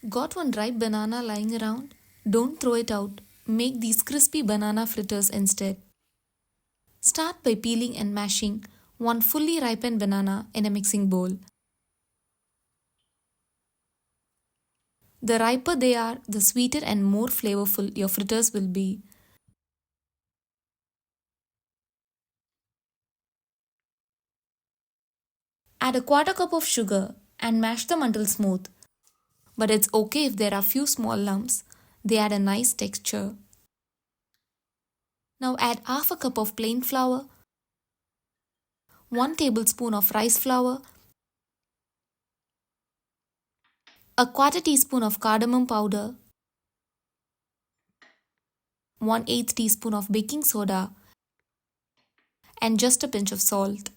Got one ripe banana lying around? Don't throw it out. Make these crispy banana fritters instead. Start by peeling and mashing one fully ripened banana in a mixing bowl. The riper they are, the sweeter and more flavorful your fritters will be. Add a quarter cup of sugar and mash them until smooth. But it's okay if there are few small lumps, they add a nice texture. Now add half a cup of plain flour, 1 tablespoon of rice flour, a quarter teaspoon of cardamom powder, 1/8 teaspoon of baking soda, and just a pinch of salt.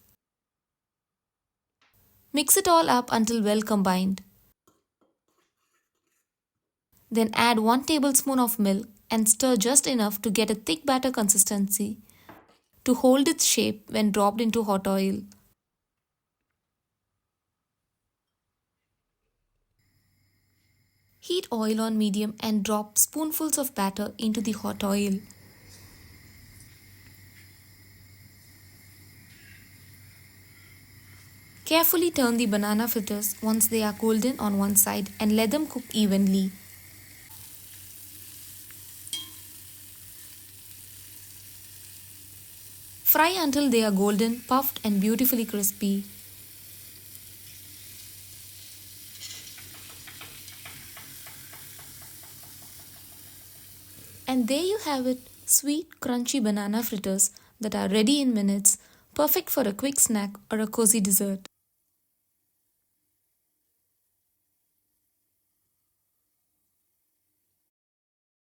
Mix it all up until well combined. Then add 1 tablespoon of milk and stir just enough to get a thick batter consistency to hold its shape when dropped into hot oil. Heat oil on medium and drop spoonfuls of batter into the hot oil. Carefully turn the banana fritters once they are golden on one side and let them cook evenly. Fry until they are golden, puffed and beautifully crispy. And there you have it, sweet, crunchy banana fritters that are ready in minutes, perfect for a quick snack or a cozy dessert.